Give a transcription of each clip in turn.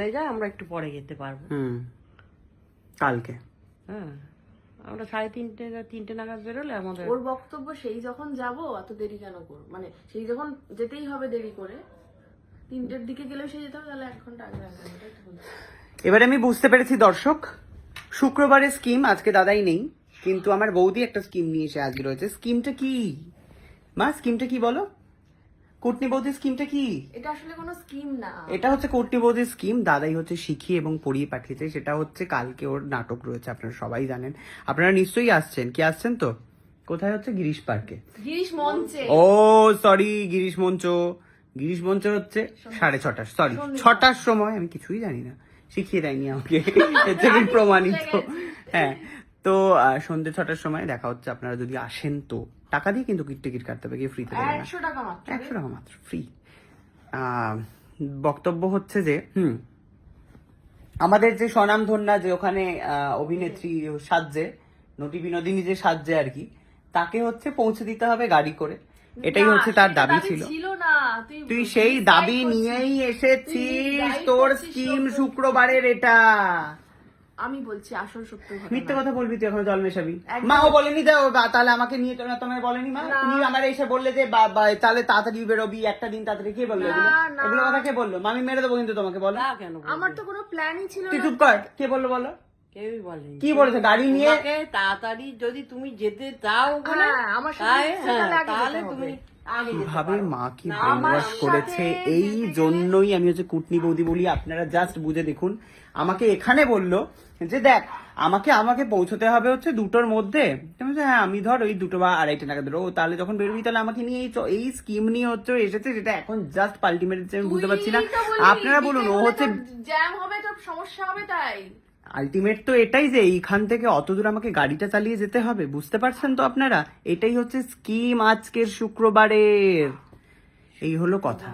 চলে যায় আমরা একটু পরে যেতে পারবো। কালকে হ্যাঁ, আমরা 3:30 নাগাদ বেরোলে আমাদের। ওর বক্তব্য সেই যখন যাব অত দেরি কেন করবো, মানে সেই যখন যেতেই হবে দেরি করে 3টের দিকে গেলেও সে যেতে হবে, তাহলে 1 ঘন্টা আগে আগে এবারে আমি বুঝতে পেরেছি দর্শক, শুক্রবারের স্কিম আজকে দাদাই নেই, কিন্তু আমার বৌদি একটা স্কিম নিয়ে এসে আজকে রয়েছে। স্কিমটা কি মা? স্কিমটা কি বলো? কুটনি বৌদির স্কিমটা কি? এটা আসলে কোনো স্কিম না, এটা হচ্ছে কুটনি বৌদির স্কিম। দাদাই হচ্ছে শিখিয়ে এবং পড়িয়ে পাঠিয়েছে। সেটা হচ্ছে কালকে ওর নাটক রয়েছে, আপনারা সবাই জানেন। আপনারা নিশ্চয়ই আসছেন, কি আসছেন তো? কোথায় হচ্ছে? গিরিশ পার্কে, গিরিশ মঞ্চে। ও সরি, গিরিশ মঞ্চ। গিরিশ মঞ্চ হচ্ছে 6:30, সরি 6টার সময়। আমি কিছুই জানি না, শিখিয়ে দেয়নি আমাকে, এর থেকে প্রমাণিত। হ্যাঁ, তো সন্ধ্যে 6টার সময় দেখা হচ্ছে। আপনারা যদি আসেন তো টাকা দিয়ে কিন্তু টিকিট কাটতে হবে, গিয়ে ফ্রিতে দেবে না। 100 টাকা মাত্র, 100 টাকা মাত্র, ফ্রি। বক্তব্য হচ্ছে যে আমাদের যে স্বনামধন্যা যে ওখানে অভিনেত্রী সাজছে, নটি বিনোদিনী যে সাজছে আর কি, তাকে হচ্ছে পৌঁছে দিতে হবে গাড়ি করে। এটাই হচ্ছে তার দাবি ছিল। তুই সেই দাবি নিয়েই এসেছিস, তোর স্কিম শুক্রবারের এটা। আমি বলছি আসল সত্য ঘটনা। মিথ্যে কথা বলবি তুই, এখন জল মেশাবি। মা ও বলেনি তাহলে আমাকে নিয়ে তোমায় বলেনি মা? তুমি আমার এসে বললে যে তাহলে তাড়াতাড়ি বেরোবি, একটা দিন তাড়াতাড়ি। কে বললো এগুলো? এগুলো কথা কে বললো? আমি মেরে দেবো কিন্তু তোমাকে। বলো কেন? আমার তো কোনো প্ল্যানই ছিল তুই না। চুপ কর। কে বললো বলো? কেউই বলেনি। কি বলেছে? গাড়ি নিয়ে তোমাকে তাড়াতাড়ি যদি তুমি যেতে চাও বলে, হ্যাঁ, আমার সাথে তাহলে তুমি আগে যেতে ভাবে পারো। মা কি ব্রেনওয়াশ করেছে। এই জন্যই আমি হচ্ছে কুটনি বৌদি বলি। আপনারা জাস্ট বুঝে দেখুন। আমাকে এখানে বললো যে দেখ আমাকে পৌঁছতে হবে হচ্ছে 2টোর মধ্যে। হ্যাঁ, আমি ধর ওই 2টো বা 2:30 নাগাদ ধরো। তাহলে যখন বেরোবি তাহলে আমাকে নিয়ে এই স্কিম নিয়ে হচ্ছে এসেছে, যেটা এখন জাস্ট পাল্টি মেরেছে। আমি বুঝতে পারছি না। আপনারা বলুন, ও হচ্ছে জ্যাম হবে তো সমস্যা হবে, তাই আলটিমেট তো এটাই যে এইখান থেকে অত দূর আমাকে গাড়িটা চালিয়ে যেতে হবে। বুঝতে পারছেন তো আপনারা? এটাই হচ্ছে স্কিম আজকের শুক্রবারের। এই হলো কথা।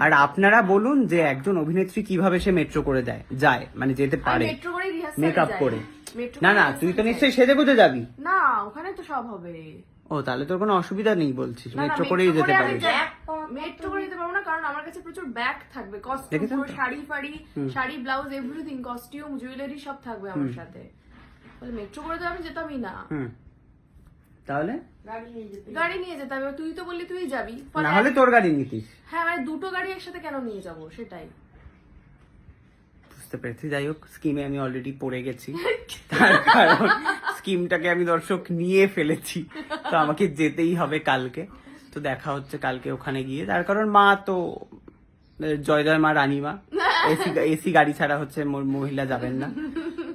আর আপনারা বলুন যে একজন অভিনেত্রী কিভাবে সে মেট্রো করে যায়, মানে যেতে পারে মেকআপ করে। না তুই তো নিশ্চয়ই সেজে গুজে যাবি না, ওখানে তো সব হবে। ও, তাহলে তোর কোনো অসুবিধা নেই বলছিস? মেট্রো করেই যেতে পারিস? মেট্রো করে যেতে পারবো না, কারণ আমার কাছে প্রচুর ব্যাগ থাকবে, costume, sari blouse everything, costume jewellery সব থাকবে আমার সাথে। তাহলে মেট্রো করে তো আমি যেতামই না। তাহলে গাড়ি নিয়ে যেতে হবে। তুই তো বললি তুই যাবি, না হলে তোর গাড়ি নিতিস। হ্যাঁ, মানে 2টো গাড়ি একসাথে কেন নিয়ে যাব সেটাই বুঝতে পেরেছি। যাই হোক, স্কিমে আমি অলরেডি পড়ে গেছি। তার কারণ স্কিমটাকে আমি দর্শক নিয়ে ফেলেছি, তো আমাকে যেতেই হবে কালকে। তো দেখা হচ্ছে কালকে ওখানে গিয়ে। তার কারণ মা তো জয় মা রানী মা, এসি গাড়ি ছাড়া হচ্ছে মহিলা যাবেন না।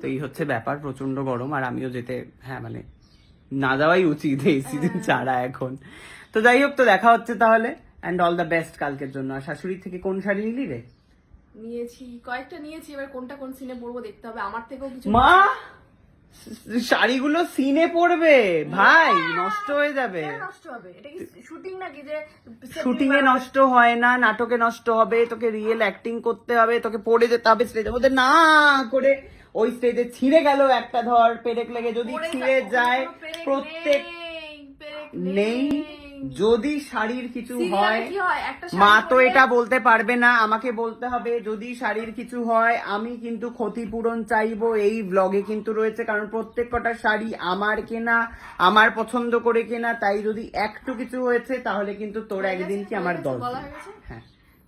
তো এই হচ্ছে ব্যাপার, প্রচন্ড গরম। আর আমিও যেতে মানে না যাওয়াই উচিত এসি ছাড়া এখন। তো যাই হোক, তো দেখা হচ্ছে তাহলে। অ্যান্ড অল দ্য বেস্ট কালকের জন্য। আর শাশুড়ি থেকে কোন শাড়ি নিলি রে? নিয়েছি, কয়েকটা নিয়েছি। এবার কোনটা কোন সিনে পরবো দেখতে হবে। আমার থেকেও কিছু মা শাড়িগুলো সিনে পড়বে ভাই, নষ্ট হয়ে যাবে। নষ্ট হবে? এটা কি শুটিং নাকি যে শুটিং এ নষ্ট হয় না, নাটকে নষ্ট হবে। তোকে রিয়েল অ্যাক্টিং করতে হবে, তোকে পড়ে যেতে হবে স্টেজের মধ্যে। না করে ওই স্টেজে ছিঁড়ে গেল একটা, ধর পেরেক লেগে যদি ছিঁড়ে যায়, প্রত্যেক নেই যদি শাড়ির কিছু হয়, মা তো এটা বলতে পারবে না, আমাকে বলতে হবে। যদি শাড়ির কিছু হয় আমি কিন্তু ক্ষতিপূরণ চাইবো। এই ব্লগে কিন্তু রয়েছে, কারণ প্রত্যেক কটা শাড়ি আমার কেনা, আমার পছন্দ করে কেনা। তাই যদি একটু কিছু হয়েছে তাহলে কিন্তু তোর একদিন কি আমার 10 দিন। হ্যাঁ,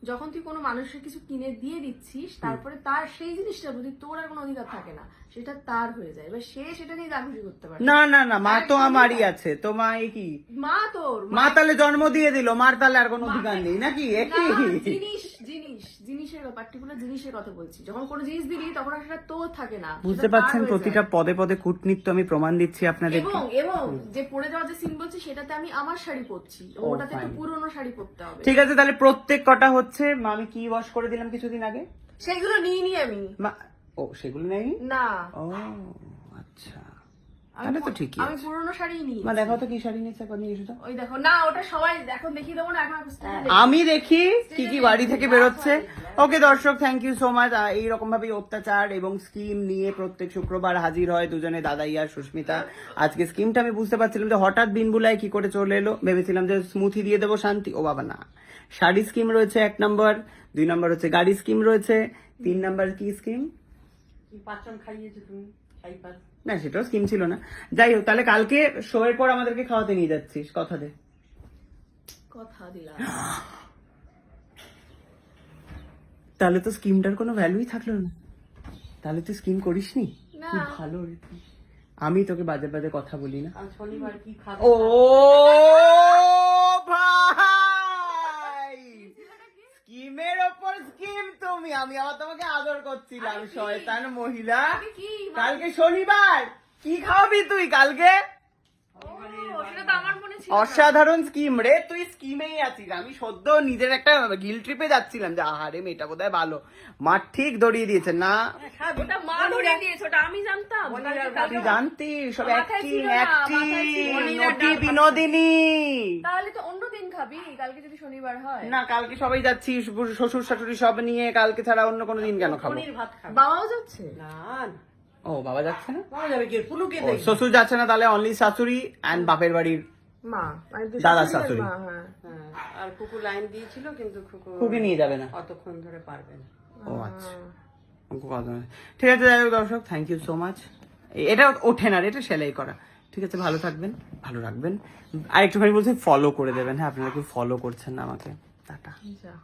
যখন তুই কোনো মানুষের কিছু কিনে দিয়ে দিচ্ছিস, তারপরে তার সেই জিনিসটার প্রতি তোর আর কোনো অধিকার থাকে না, সেটা তার হয়ে যায়। এবার সে সেটা নিয়ে দাবি করতে পারে না মা তো আমারই আছে। তো মা কি মা তোর মা তাহলে জন্ম দিয়ে দিল, মার তাহলে আর কোনো অধিকার নেই নাকি? জিনিসের পার্টিকুলার জিনিসের কথা বলছি। যখন কোনো জিনিস দিলি তখন সেটা তোর থাকে না। বুঝতে পারছেন? প্রতিটা পদে পদে কূটনীতি আমি প্রমাণ দিচ্ছি আপনাদের। এবং যে পরে যাওয়া যে সিন বলছি, সেটাতে আমি আমার শাড়ি পরছি, ওটাতে তো পুরনো শাড়ি পরতে হবে। ঠিক আছে, তাহলে প্রত্যেক কটা হচ্ছে আমি কি ওয়াশ করে দিলাম কিছুদিন আগে, সেগুলো নিয়ে নি আমি। ও সেগুলো নেই না। ও আচ্ছা, তাহলে তো ঠিকই আমি আছে। পুরনো শাড়ি নিই। মা দেখো তো কি শাড়ি নিয়েছে, এখন নিয়ে এসো তো। ওই দেখো না, ওটা সবাই এখন দেখিয়ে দেবো না, এখন আমি দেখি কি কি বাড়ি থেকে বেরোচ্ছে। ওকে দর্শক, থ্যাংক ইউ সো মাচ। এইরকম ভাবে অত্যাচার এবং স্কিম নিয়ে প্রত্যেক শুক্রবার হাজির হয় দুজনে, দাদাই আর সুস্মিতা। আজকে স্কিমটা আমি বুঝতে পারছিলাম যে হঠাৎ বিনবুলাই কি করে চলে এলো। ভেবেছিলাম যে স্মুথি দিয়ে দেবো শান্তি। ও বাবা না, শাড়ি স্কিম রয়েছে 1 নম্বর, 2 নম্বর হচ্ছে গাড়ি স্কিম রয়েছে, 3 নাম্বার কি স্কিম? কি পাঁচজন খাইয়েছো তুমি? খাই পাঁচ। না সেটাও স্কিম ছিল না। যাই হোক, তাহলে কালকে শো এর পর আমাদেরকে খাওয়াতে নিয়ে যাচ্ছিস, কথা দে। কথা দিলাম। তাহলে তো স্কিমটার কোনো ভ্যালুই থাকলো না। তাহলে তুই স্কিম করিসনি? না। কি ভালো রে তুই। আমি তোকে বাজে বাজে কথা বলি না। কাল শনিবার কি খাবে? ও ভাই, স্কিমের ওপর স্কিম তুমি। আমি আবার তোমাকে আদর করছিলাম, শয়তান মহিলা। কি কালকে শনিবার, কি খাওয়াবি তুই কালকে? সেটা তো আমার মনে ছিল। অসাধারণ স্কিম রে, তুই স্কিমেই আছিস। আমি সদ্য নিজের একটা গিল ট্রিপে যাচ্ছিলাম যে আহারে মেয়েটা বোধহয় ভালো। মা ঠিক ধরিয়ে দিয়েছে না। ওটা মা ধরে দিয়েছে, ওটা আমি জানতাম। তুই জানতিস সব মাথায় অ্যাক্টিং ছিল না, অ্যাক্টিং, মাথায় ছিল না। নটি বিনোদিনী। তাহলে তো অন্য দিন খাবি, কালকে যদি শনিবার হয়। না কালকে সবাই যাচ্ছি, শ্বশুর শাশুড়ি সব নিয়ে। কালকে ছাড়া অন্য কোনো দিন কেন খাবো? পনির ভাত খাবে। বাবাও যাচ্ছে? না না, ও বাবা যাচ্ছে না? বাবা যাবে কি? পুলুকে ও, দেখ। শ্বশুর যাচ্ছে না, তাহলে অনলি শাশুড়ি অ্যান্ড বাপের বাড়ির মা দাদা শাশুড়ি। হ্যাঁ। হ্যাঁ, আর কুকু লাইন দিয়েছিল কিন্তু খুবই নিয়ে যাবে না। অতক্ষণ ধরে পারবে না। ও আচ্ছা, ঠিক আছে। যাই হোক দর্শক, থ্যাংক ইউ সো মাচ। এটা ওঠে না রে, এটা সেলাই করা। ঠিক আছে, ভালো থাকবেন, ভালো রাখবেন। আর একটুখানি বলছি ফলো করে দেবেন। হ্যাঁ, আপনারা কেউ ফলো করছেন না আমাকে। টাটা। যা।